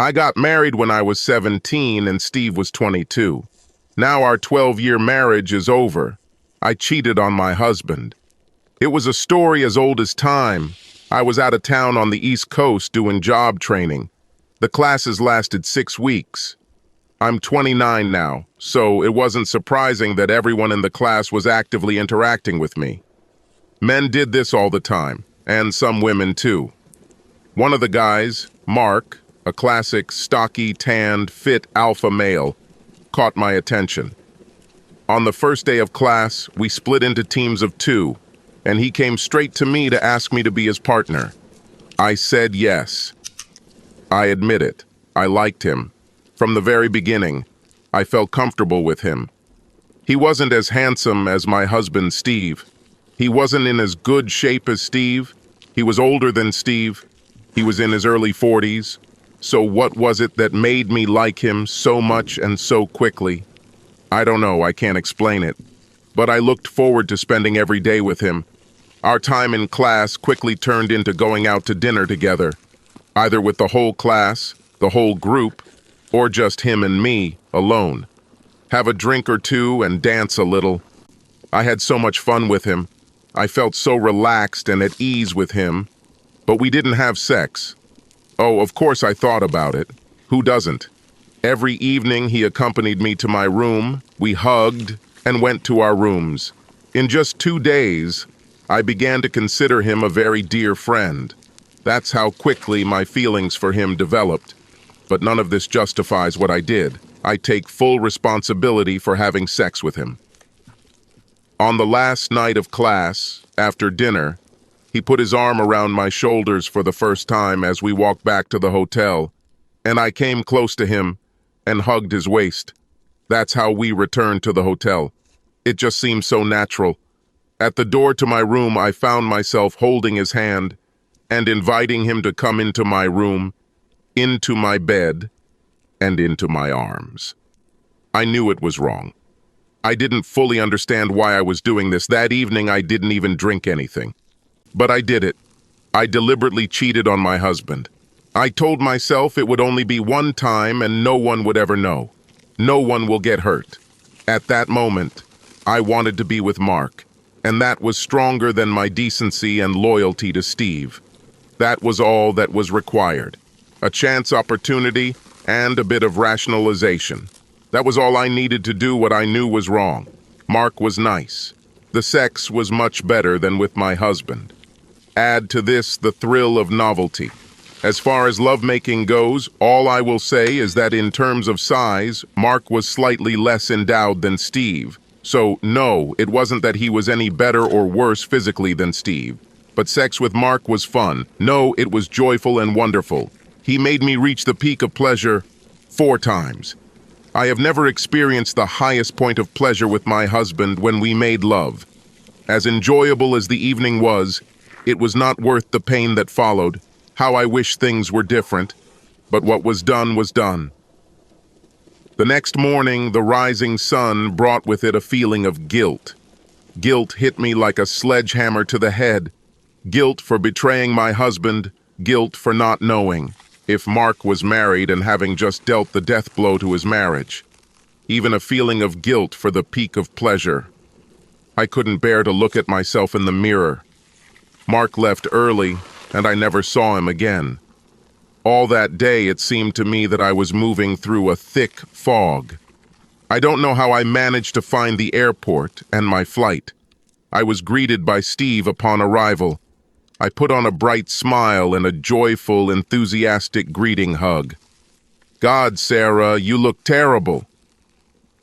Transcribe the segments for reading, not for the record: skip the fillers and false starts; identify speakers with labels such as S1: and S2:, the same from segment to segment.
S1: I got married when I was 17 and Steve was 22. Now our 12-year marriage is over. I cheated on my husband. It was a story as old as time. I was out of town on the East Coast doing job training. The classes lasted 6 weeks. I'm 29 now, so it wasn't surprising that everyone in the class was actively interacting with me. Men did this all the time, and some women too. One of the guys, Mark, a classic stocky, tanned, fit alpha male, caught my attention. On the first day of class, we split into teams of 2, and he came straight to me to ask me to be his partner. I said yes. I admit it, I liked him. From the very beginning, I felt comfortable with him. He wasn't as handsome as my husband, Steve. He wasn't in as good shape as Steve. He was older than Steve. He was in his early 40s. So what was it that made me like him so much and so quickly? I don't know, I can't explain it. But I looked forward to spending every day with him. Our time in class quickly turned into going out to dinner together, either with the whole class, the whole group, or just him and me, alone. Have a drink or two and dance a little. I had so much fun with him. I felt so relaxed and at ease with him. But we didn't have sex. Oh, of course I thought about it. Who doesn't? Every evening he accompanied me to my room, we hugged, and went to our rooms. In just 2 days, I began to consider him a very dear friend. That's how quickly my feelings for him developed. But none of this justifies what I did. I take full responsibility for having sex with him. On the last night of class, after dinner, he put his arm around my shoulders for the first time as we walked back to the hotel, and I came close to him and hugged his waist. That's how we returned to the hotel. It just seemed so natural. At the door to my room, I found myself holding his hand and inviting him to come into my room, into my bed, and into my arms. I knew it was wrong. I didn't fully understand why I was doing this. That evening, I didn't even drink anything. But I did it. I deliberately cheated on my husband. I told myself it would only be one time and no one would ever know. No one will get hurt. At that moment, I wanted to be with Mark, and that was stronger than my decency and loyalty to Steve. That was all that was required. A chance opportunity and a bit of rationalization. That was all I needed to do what I knew was wrong. Mark was nice. The sex was much better than with my husband. Add to this the thrill of novelty. As far as lovemaking goes, all I will say is that in terms of size, Mark was slightly less endowed than Steve. So no, it wasn't that he was any better or worse physically than Steve. But sex with Mark was fun. No, it was joyful and wonderful. He made me reach the peak of pleasure 4 times. I have never experienced the highest point of pleasure with my husband when we made love. As enjoyable as the evening was, it was not worth the pain that followed. How I wish things were different, but what was done was done. The next morning, the rising sun brought with it a feeling of guilt. Guilt hit me like a sledgehammer to the head. Guilt for betraying my husband, guilt for not knowing if Mark was married and having just dealt the death blow to his marriage. Even a feeling of guilt for the peak of pleasure. I couldn't bear to look at myself in the mirror. Mark left early, and I never saw him again. All that day, it seemed to me that I was moving through a thick fog. I don't know how I managed to find the airport and my flight. I was greeted by Steve upon arrival. I put on a bright smile and a joyful, enthusiastic greeting hug. "God, Sarah, you look terrible."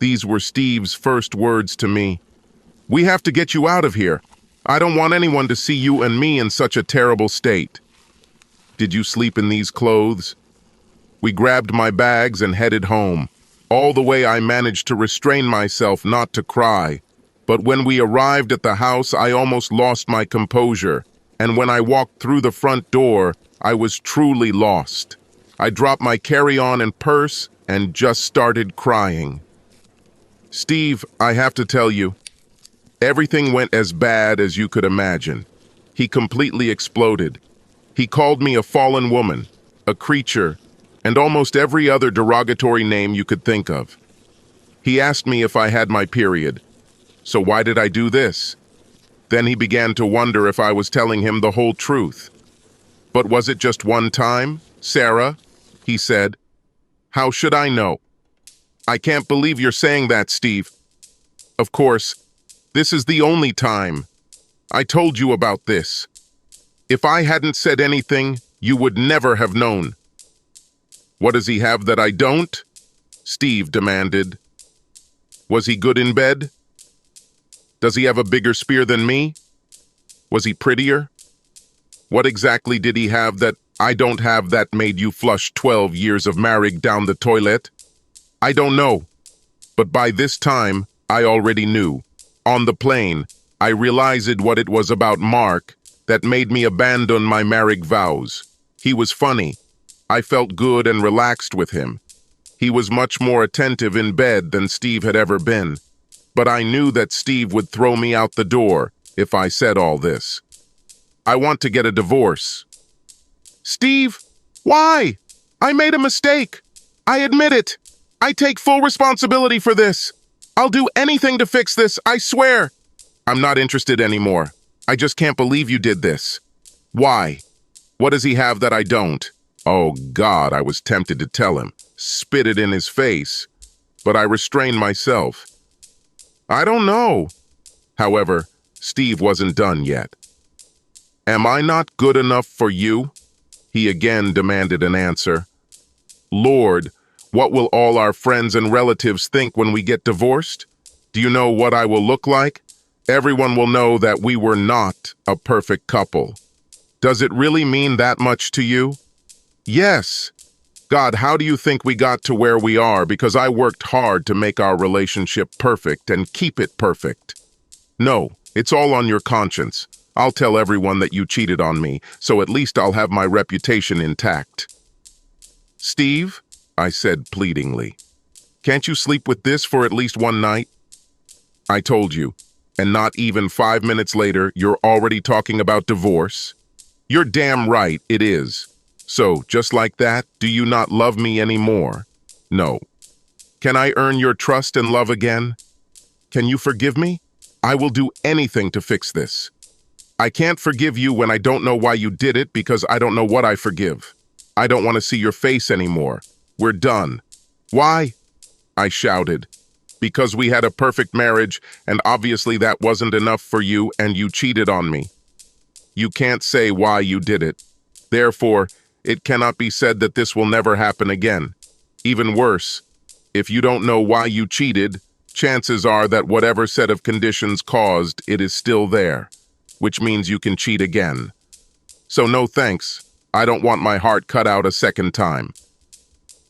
S1: These were Steve's first words to me. "We have to get you out of here. I don't want anyone to see you and me in such a terrible state." "Did you sleep in these clothes?" We grabbed my bags and headed home. All the way I managed to restrain myself not to cry. But when we arrived at the house, I almost lost my composure. And when I walked through the front door, I was truly lost. I dropped my carry-on and purse and just started crying. "Steve, I have to tell you, everything went as bad as you could imagine." He completely exploded. He called me a fallen woman, a creature, and almost every other derogatory name you could think of. He asked me if I had my period. So why did I do this? Then he began to wonder if I was telling him the whole truth. But was it just one time, Sarah? He said. How should I know? I can't believe you're saying that, Steve. Of course, this is the only time. I told you about this. If I hadn't said anything, you would never have known. What does he have that I don't? Steve demanded. Was he good in bed? Does he have a bigger spear than me? Was he prettier? What exactly did he have that I don't have that made you flush 12 years of marriage down the toilet? I don't know. But by this time, I already knew. On the plane, I realized what it was about Mark that made me abandon my marriage vows. He was funny. I felt good and relaxed with him. He was much more attentive in bed than Steve had ever been. But I knew that Steve would throw me out the door if I said all this. I want to get a divorce. Steve, why? I made a mistake. I admit it. I take full responsibility for this. I'll do anything to fix this, I swear. I'm not interested anymore. I just can't believe you did this. Why? What does he have that I don't? Oh, God, I was tempted to tell him, spit it in his face, but I restrained myself. I don't know. However, Steve wasn't done yet. Am I not good enough for you? He again demanded an answer. Lord, what will all our friends and relatives think when we get divorced? Do you know what I will look like? Everyone will know that we were not a perfect couple. Does it really mean that much to you? Yes. God, how do you think we got to where we are? Because I worked hard to make our relationship perfect and keep it perfect. No, it's all on your conscience. I'll tell everyone that you cheated on me, so at least I'll have my reputation intact. Steve, I said pleadingly, can't you sleep with this for at least one night? I told you, and not even 5 minutes later, you're already talking about divorce? You're damn right, it is. So, just like that, do you not love me anymore? No. Can I earn your trust and love again? Can you forgive me? I will do anything to fix this. I can't forgive you when I don't know why you did it because I don't know what I forgive. I don't want to see your face anymore. We're done. Why? I shouted. Because we had a perfect marriage, and obviously that wasn't enough for you, and you cheated on me. You can't say why you did it. Therefore, it cannot be said that this will never happen again. Even worse, if you don't know why you cheated, chances are that whatever set of conditions caused it is still there, which means you can cheat again. So no thanks. I don't want my heart cut out a second time.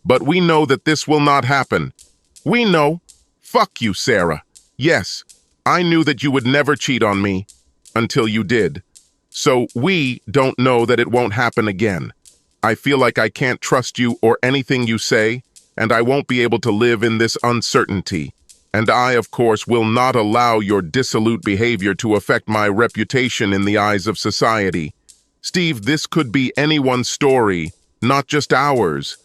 S1: But we know that this will not happen. We know. Fuck you, Sarah. Yes, I knew that you would never cheat on me until you did. So we don't know that it won't happen again. I feel like I can't trust you or anything you say, and I won't be able to live in this uncertainty. And I, of course, will not allow your dissolute behavior to affect my reputation in the eyes of society. Steve, this could be anyone's story, not just ours.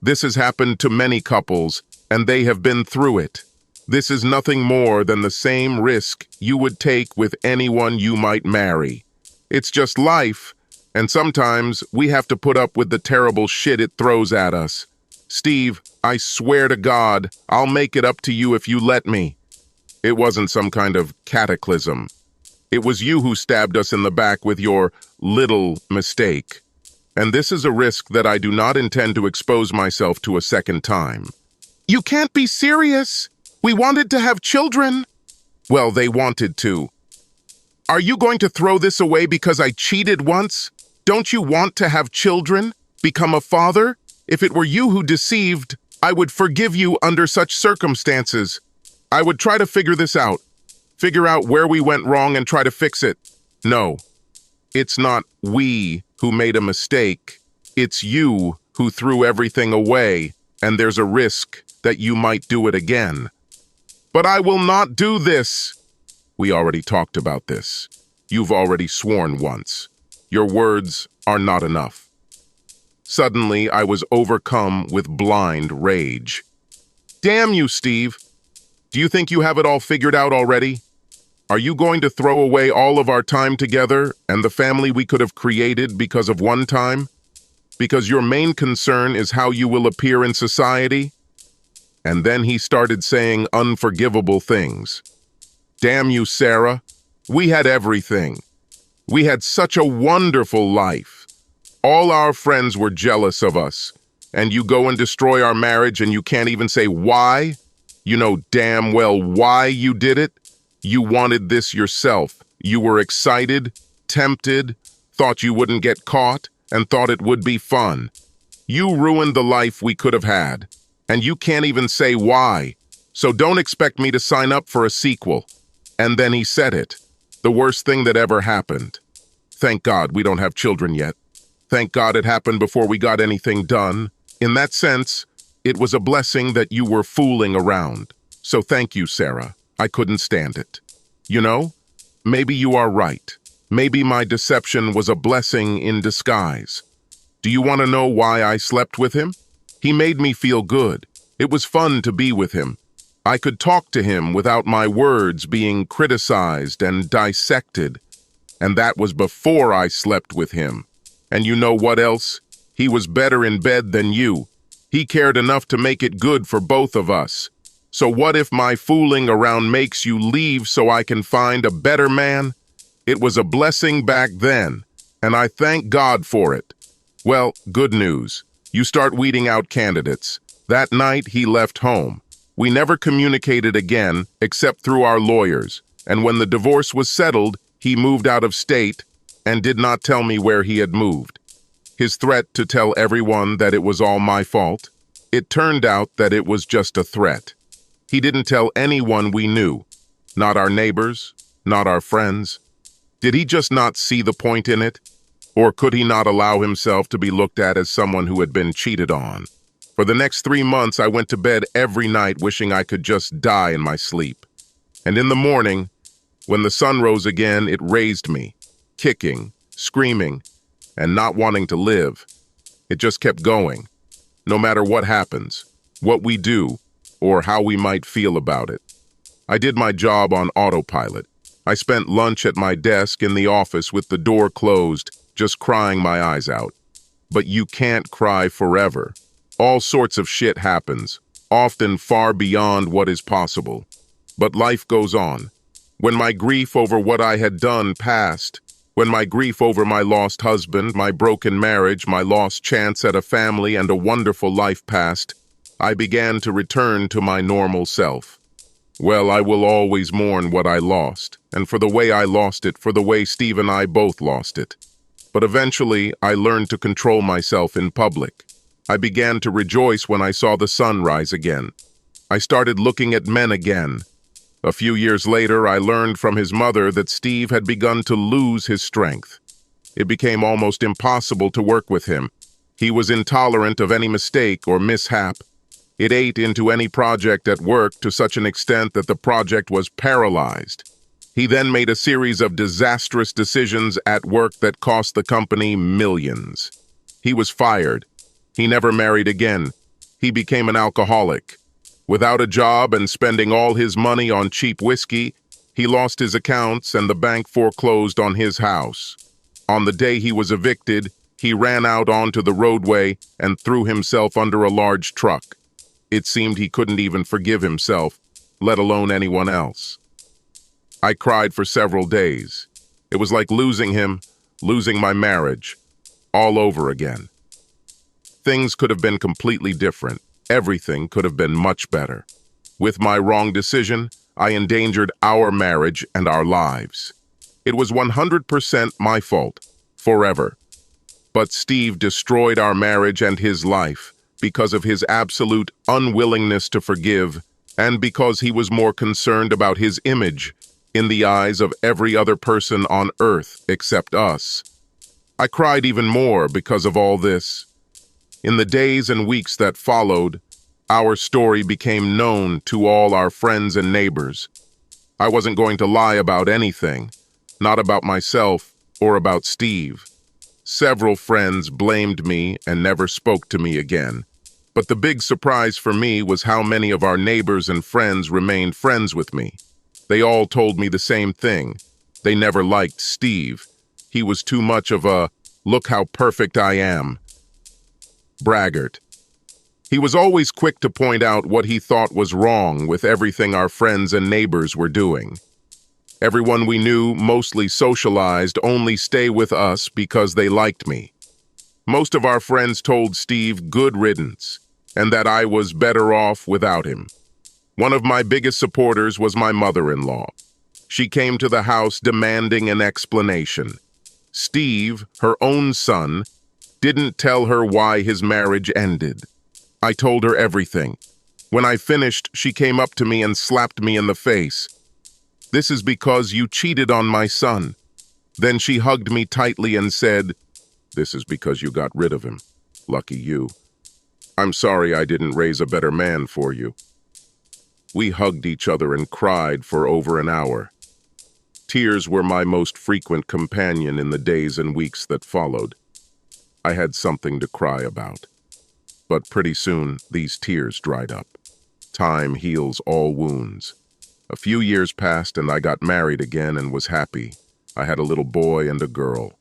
S1: This has happened to many couples, and they have been through it. This is nothing more than the same risk you would take with anyone you might marry. It's just life, and sometimes we have to put up with the terrible shit it throws at us. Steve, I swear to God, I'll make it up to you if you let me. It wasn't some kind of cataclysm. It was you who stabbed us in the back with your little mistake. And this is a risk that I do not intend to expose myself to a second time. You can't be serious. We wanted to have children. Well, they wanted to. Are you going to throw this away because I cheated once? Don't you want to have children? Become a father? If it were you who deceived, I would forgive you under such circumstances. I would try to figure this out. Figure out where we went wrong and try to fix it. No, it's not we who made a mistake. It's you who threw everything away, and there's a risk that you might do it again. But I will not do this. We already talked about this. You've already sworn once. Your words are not enough. Suddenly, I was overcome with blind rage. Damn you, Steve! Do you think you have it all figured out already? Are you going to throw away all of our time together and the family we could have created because of one time? Because your main concern is how you will appear in society? And then he started saying unforgivable things. Damn you, Sarah. We had everything. We had such a wonderful life. All our friends were jealous of us. And you go and destroy our marriage and you can't even say why? You know damn well why you did it. You wanted this yourself. You were excited, tempted, thought you wouldn't get caught, and thought it would be fun. You ruined the life we could have had. And you can't even say why. So don't expect me to sign up for a sequel. And then he said it. The worst thing that ever happened. Thank God we don't have children yet. Thank God it happened before we got anything done. In that sense, it was a blessing that you were fooling around. So thank you, Sarah. I couldn't stand it. You know, maybe you are right. Maybe my deception was a blessing in disguise. Do you want to know why I slept with him? He made me feel good. It was fun to be with him. I could talk to him without my words being criticized and dissected. And that was before I slept with him. And you know what else? He was better in bed than you. He cared enough to make it good for both of us. So what if my fooling around makes you leave so I can find a better man? It was a blessing back then, and I thank God for it. Well, good news. You start weeding out candidates. That night, he left home. We never communicated again, except through our lawyers. And when the divorce was settled, he moved out of state and did not tell me where he had moved. His threat to tell everyone that it was all my fault, it turned out that it was just a threat. He didn't tell anyone we knew, not our neighbors, not our friends. Did he just not see the point in it? Or could he not allow himself to be looked at as someone who had been cheated on? For the next 3 months, I went to bed every night wishing I could just die in my sleep. And in the morning, when the sun rose again, it raised me, kicking, screaming, and not wanting to live. It just kept going, no matter what happens, what we do, or how we might feel about it. I did my job on autopilot. I spent lunch at my desk in the office with the door closed, just crying my eyes out. But you can't cry forever. All sorts of shit happens, often far beyond what is possible. But life goes on. When my grief over what I had done passed, when my grief over my lost husband, my broken marriage, my lost chance at a family and a wonderful life passed, I began to return to my normal self. Well, I will always mourn what I lost, and for the way I lost it, for the way Steve and I both lost it. But eventually, I learned to control myself in public. I began to rejoice when I saw the sun rise again. I started looking at men again. A few years later, I learned from his mother that Steve had begun to lose his strength. It became almost impossible to work with him. He was intolerant of any mistake or mishap. It ate into any project at work to such an extent that the project was paralyzed. He then made a series of disastrous decisions at work that cost the company millions. He was fired. He never married again. He became an alcoholic. Without a job and spending all his money on cheap whiskey, he lost his accounts and the bank foreclosed on his house. On the day he was evicted, he ran out onto the roadway and threw himself under a large truck. It seemed he couldn't even forgive himself, let alone anyone else. I cried for several days. It was like losing him, losing my marriage, all over again. Things could have been completely different. Everything could have been much better. With my wrong decision, I endangered our marriage and our lives. It was 100% my fault, forever. But Steve destroyed our marriage and his life because of his absolute unwillingness to forgive, and because he was more concerned about his image in the eyes of every other person on earth except us. I cried even more because of all this. In the days and weeks that followed, our story became known to all our friends and neighbors. I wasn't going to lie about anything, not about myself or about Steve. Several friends blamed me and never spoke to me again. But the big surprise for me was how many of our neighbors and friends remained friends with me. They all told me the same thing. They never liked Steve. He was too much of a, "look how perfect I am" braggart. He was always quick to point out what he thought was wrong with everything our friends and neighbors were doing. Everyone we knew, mostly socialized, only stay with us because they liked me. Most of our friends told Steve good riddance, and that I was better off without him. One of my biggest supporters was my mother-in-law. She came to the house demanding an explanation. Steve, her own son, didn't tell her why his marriage ended. I told her everything. When I finished, she came up to me and slapped me in the face. "This is because you cheated on my son." Then she hugged me tightly and said, "This is because you got rid of him. Lucky you. I'm sorry I didn't raise a better man for you." We hugged each other and cried for over an hour. Tears were my most frequent companion in the days and weeks that followed. I had something to cry about. But pretty soon, these tears dried up. Time heals all wounds. A few years passed and I got married again and was happy. I had a little boy and a girl.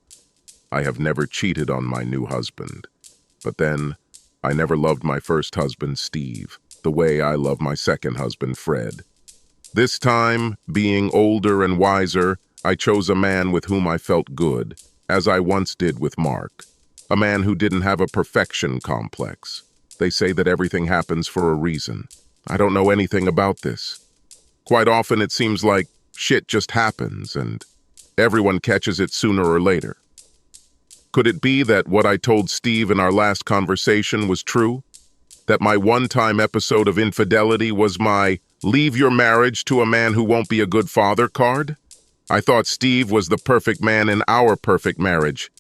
S1: I have never cheated on my new husband. But then, I never loved my first husband, Steve, the way I love my second husband, Fred. This time, being older and wiser, I chose a man with whom I felt good, as I once did with Mark. A man who didn't have a perfection complex. They say that everything happens for a reason. I don't know anything about this. Quite often it seems like shit just happens and everyone catches it sooner or later. Could it be that what I told Steve in our last conversation was true? That my one-time episode of infidelity was my "leave your marriage to a man who won't be a good father" card? I thought Steve was the perfect man in our perfect marriage.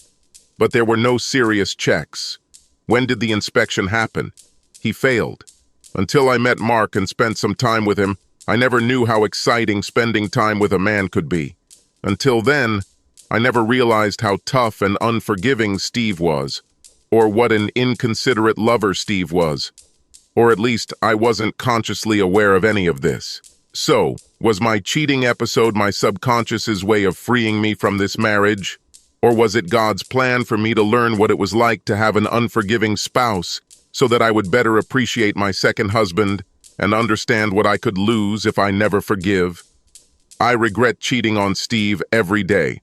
S1: But there were no serious checks. When did the inspection happen? He failed. Until I met Mark and spent some time with him, I never knew how exciting spending time with a man could be. Until then, I never realized how tough and unforgiving Steve was, or what an inconsiderate lover Steve was. Or at least I wasn't consciously aware of any of this. So, was my cheating episode my subconscious's way of freeing me from this marriage? Or was it God's plan for me to learn what it was like to have an unforgiving spouse so that I would better appreciate my second husband and understand what I could lose if I never forgive? I regret cheating on Steve every day.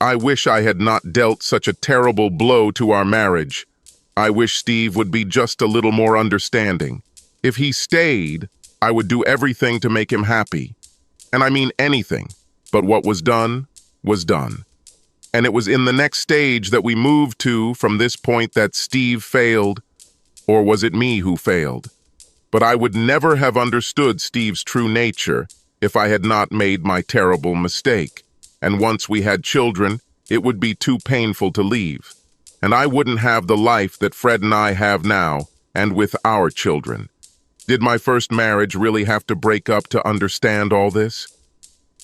S1: I wish I had not dealt such a terrible blow to our marriage. I wish Steve would be just a little more understanding. If he stayed, I would do everything to make him happy. And I mean anything. But what was done was done. And it was in the next stage that we moved to from this point that Steve failed, or was it me who failed? But I would never have understood Steve's true nature if I had not made my terrible mistake. And once we had children, it would be too painful to leave. And I wouldn't have the life that Fred and I have now, and with our children. Did my first marriage really have to break up to understand all this?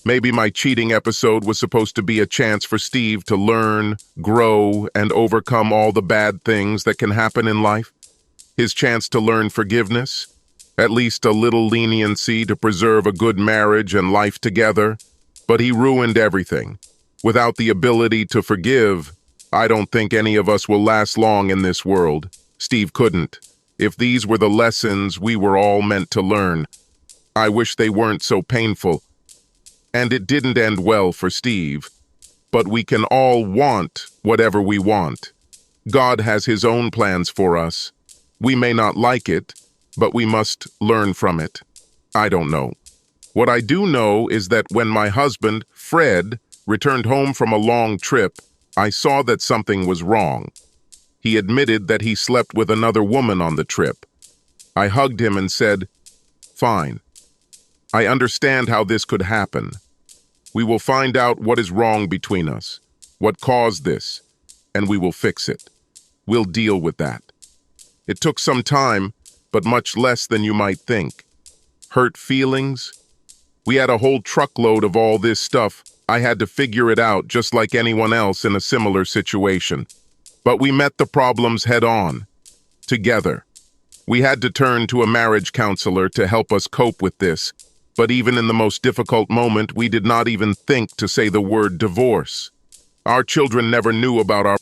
S1: Maybe my cheating episode was supposed to be a chance for Steve to learn, grow, and overcome all the bad things that can happen in life. His chance to learn forgiveness, at least a little leniency to preserve a good marriage and life together. But he ruined everything. Without the ability to forgive, I don't think any of us will last long in this world. Steve couldn't. If these were the lessons we were all meant to learn, I wish they weren't so painful. And it didn't end well for Steve. But we can all want whatever we want. God has his own plans for us. We may not like it, but we must learn from it. I don't know. What I do know is that when my husband, Fred, returned home from a long trip, I saw that something was wrong. He admitted that he slept with another woman on the trip. I hugged him and said, "Fine. I understand how this could happen. We will find out what is wrong between us, what caused this, and we will fix it. We'll deal with that." It took some time, but much less than you might think. Hurt feelings? We had a whole truckload of all this stuff. I had to figure it out just like anyone else in a similar situation. But we met the problems head-on, together. We had to turn to a marriage counselor to help us cope with this, but even in the most difficult moment, we did not even think to say the word divorce. Our children never knew about our